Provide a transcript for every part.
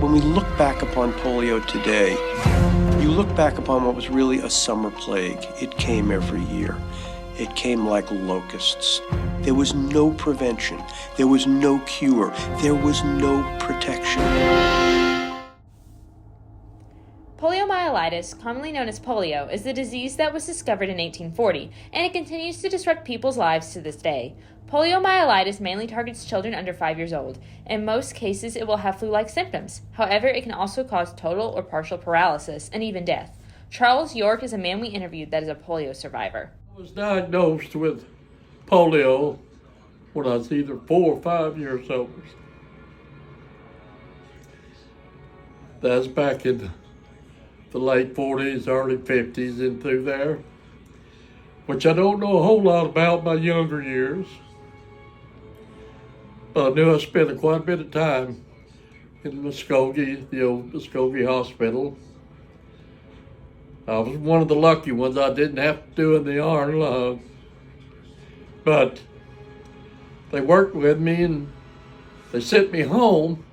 When we look back upon polio today, you look back upon what was really a summer plague. It came every year. It came like locusts. There was no prevention. There was no cure. There was no protection. Poliomyelitis, commonly known as polio, is the disease that was discovered in 1840, and it continues to disrupt people's lives to this day. Poliomyelitis mainly targets children under 5 years old. In most cases, it will have flu-like symptoms. However, it can also cause total or partial paralysis and even death. Charles York is a man we interviewed that is a polio survivor. I was diagnosed with polio when I was either 4 or 5 years old. That's back in the late 40s, early 50s, and through there, which I don't know a whole lot about my younger years. But I knew I spent quite a bit of time in Muskogee, the old Muskogee Hospital. I was one of the lucky ones. I didn't have to do in the arm lung. But they worked with me and they sent me home.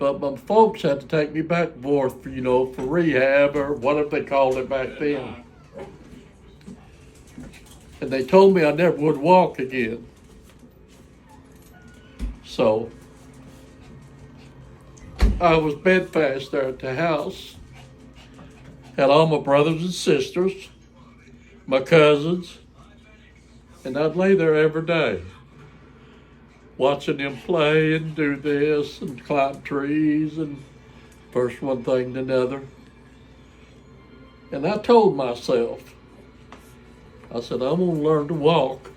But my folks had to take me back and forth, for rehab or whatever they called it back then. And they told me I never would walk again. So I was bedfast there at the house. Had all my brothers and sisters, my cousins, and I'd lay there every day, watching them play and do this and climb trees and first one thing to another. And I told myself, I said, I'm gonna learn to walk.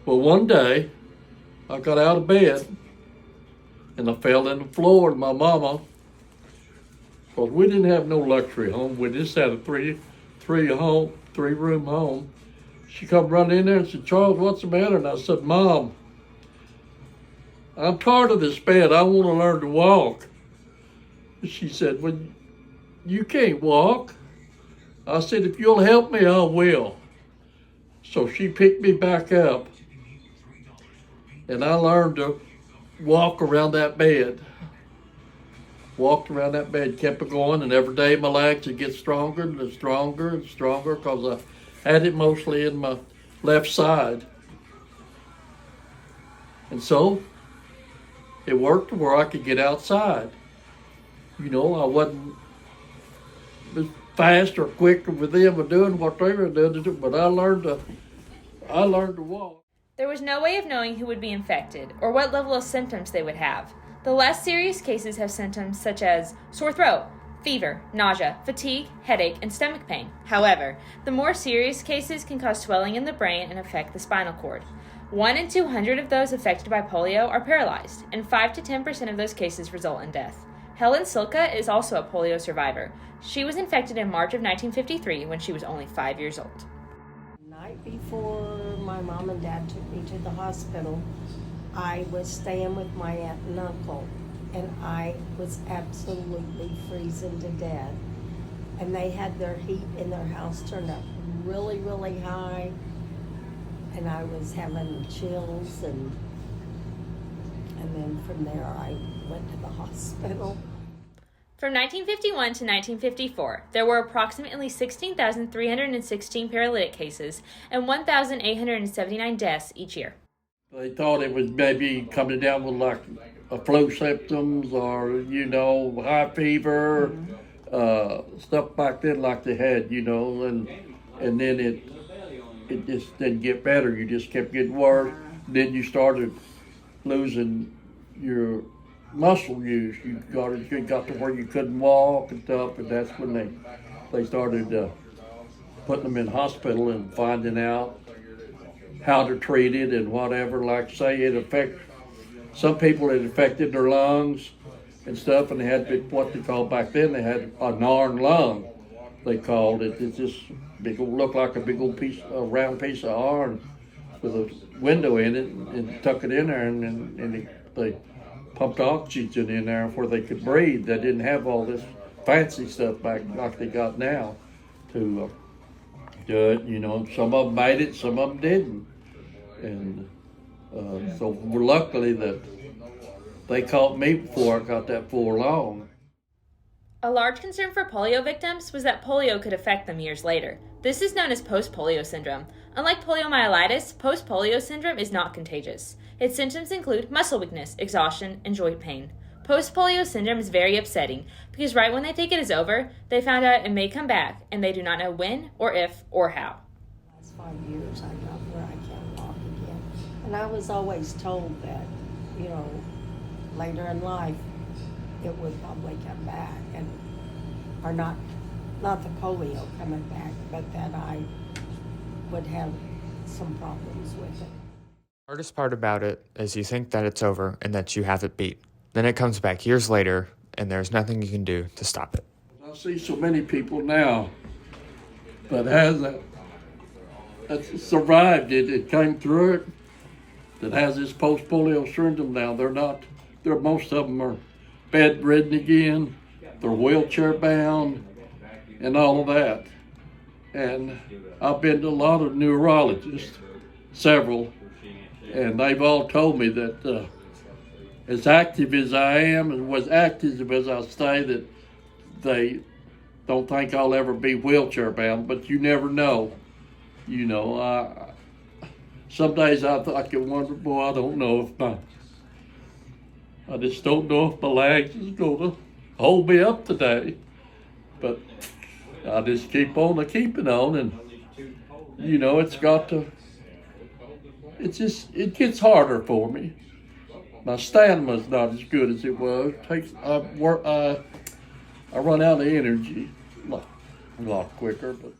Well, one day, I got out of bed and I fell on the floor, and my mama, because we didn't have no luxury home, we just had a three-room home. She come running in there and said, Charles, what's the matter? And I said, Mom, I'm tired of this bed. I want to learn to walk. She said, well, you can't walk. I said, if you'll help me, I will. So she picked me back up, and I learned to walk around that bed. Walked around that bed, kept it going, and every day my legs would get stronger and stronger and stronger because I had it mostly in my left side. And so it worked where I could get outside. I wasn't as fast or quick with them or doing what they were doing, but I learned to walk. There was no way of knowing who would be infected or what level of symptoms they would have. The less serious cases have symptoms such as sore throat, fever, nausea, fatigue, headache, and stomach pain. However, the more serious cases can cause swelling in the brain and affect the spinal cord. 1 in 200 of those affected by polio are paralyzed, and 5 to 10% of those cases result in death. Helen Silka is also a polio survivor. She was infected in March of 1953 when she was only 5 years old. The night before my mom and dad took me to the hospital, I was staying with my aunt and uncle, and I was absolutely freezing to death. And they had their heat in their house turned up really, really high, and I was having chills, and then from there I went to the hospital. From 1951 to 1954, there were approximately 16,316 paralytic cases and 1,879 deaths each year. They thought it was maybe coming down with like a flu symptoms or, high fever, stuff back then like they had, and then it just didn't get better. You just kept getting worse. Then you started losing your muscle use. You got to where you couldn't walk and stuff, and that's when they started putting them in hospital and finding out how to treat it and whatever. Like say it affects some people, it affected their lungs and stuff, and they had what they called back then, they had an iron lung, they called it. It's just big old, looked like a big old a round piece of iron with a window in it, and tuck it in there, and they pumped oxygen in there where they could breathe. They didn't have all this fancy stuff back like they got now to do it. Some of them made it, some of them didn't. And so luckily that they caught me before I got that far along. A large concern for polio victims was that polio could affect them years later. This is known as post-polio syndrome. Unlike poliomyelitis, post-polio syndrome is not contagious. Its symptoms include muscle weakness, exhaustion, and joint pain. Post-polio syndrome is very upsetting because right when they think it is over, they found out it may come back and they do not know when or if or how. Last 5 years I got where I can walk again. And I was always told that, you know, later in life it would probably come back and or not the polio coming back, but that I would have some problems with it. The hardest part about it is you think that it's over and that you have it beat. Then it comes back years later and there's nothing you can do to stop it. I see so many people now that that's survived it, it came through it, that has this post-polio syndrome now. Most of them are bedridden again, they're wheelchair bound, and all of that. And I've been to a lot of neurologists, several, and they've all told me that as active as I am and as active as I stay, that they don't think I'll ever be wheelchair bound, but you never know. You know, some days I can wonder, boy, I just don't know if my legs is going to hold me up today. But I just keep on keeping on, and you know, it gets harder for me. My stamina's not as good as it was. I run out of energy a lot quicker. But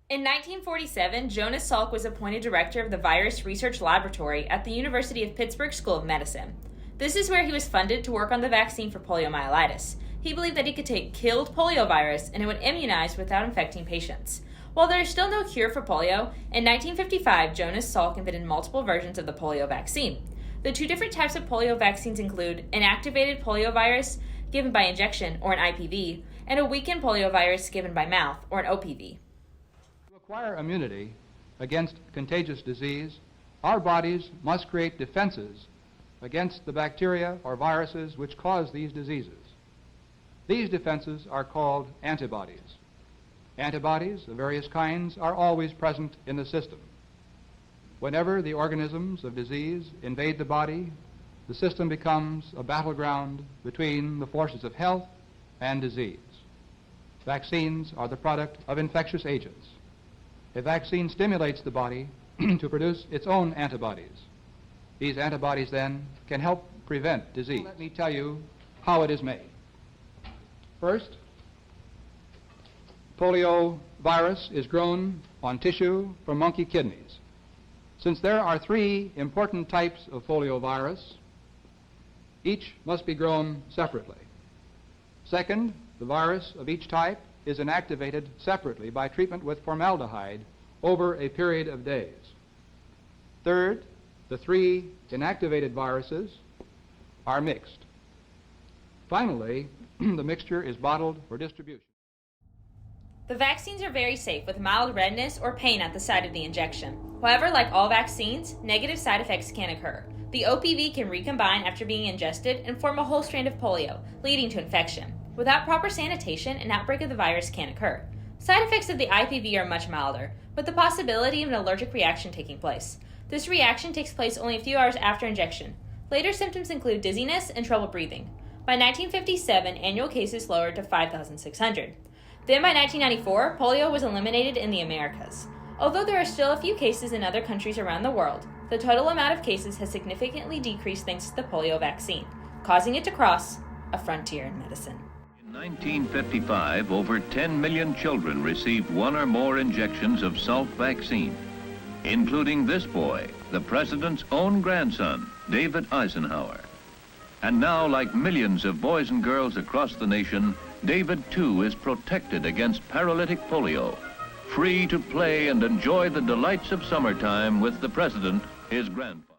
in 1947, Jonas Salk was appointed director of the Virus Research Laboratory at the University of Pittsburgh School of Medicine. This is where he was funded to work on the vaccine for poliomyelitis. He believed that he could take killed polio virus and it would immunize without infecting patients. While there is still no cure for polio, in 1955, Jonas Salk invented multiple versions of the polio vaccine. The two different types of polio vaccines include an activated polio virus given by injection, or an IPV, and a weakened polio virus given by mouth, or an OPV. To acquire immunity against contagious disease, our bodies must create defenses against the bacteria or viruses which cause these diseases. These defenses are called antibodies. Antibodies of various kinds are always present in the system. Whenever the organisms of disease invade the body, the system becomes a battleground between the forces of health and disease. Vaccines are the product of infectious agents. A vaccine stimulates the body to produce its own antibodies. These antibodies then can help prevent disease. Let me tell you how it is made. First, polio virus is grown on tissue from monkey kidneys. Since there are 3 important types of polio virus, each must be grown separately. Second, the virus of each type is inactivated separately by treatment with formaldehyde over a period of days. Third, the 3 inactivated viruses are mixed. Finally, the mixture is bottled for distribution. The vaccines are very safe with mild redness or pain at the site of the injection. However, like all vaccines, negative side effects can occur. The OPV can recombine after being ingested and form a whole strand of polio, leading to infection. Without proper sanitation, an outbreak of the virus can occur. Side effects of the IPV are much milder, with the possibility of an allergic reaction taking place. This reaction takes place only a few hours after injection. Later symptoms include dizziness and trouble breathing. By 1957, annual cases lowered to 5,600. Then by 1994, polio was eliminated in the Americas. Although there are still a few cases in other countries around the world, the total amount of cases has significantly decreased thanks to the polio vaccine, causing it to cross a frontier in medicine. In 1955, over 10 million children received 1 or more injections of Salk vaccine, including this boy, the president's own grandson, David Eisenhower. And now, like millions of boys and girls across the nation, David, too, is protected against paralytic polio, free to play and enjoy the delights of summertime with the president, his grandfather.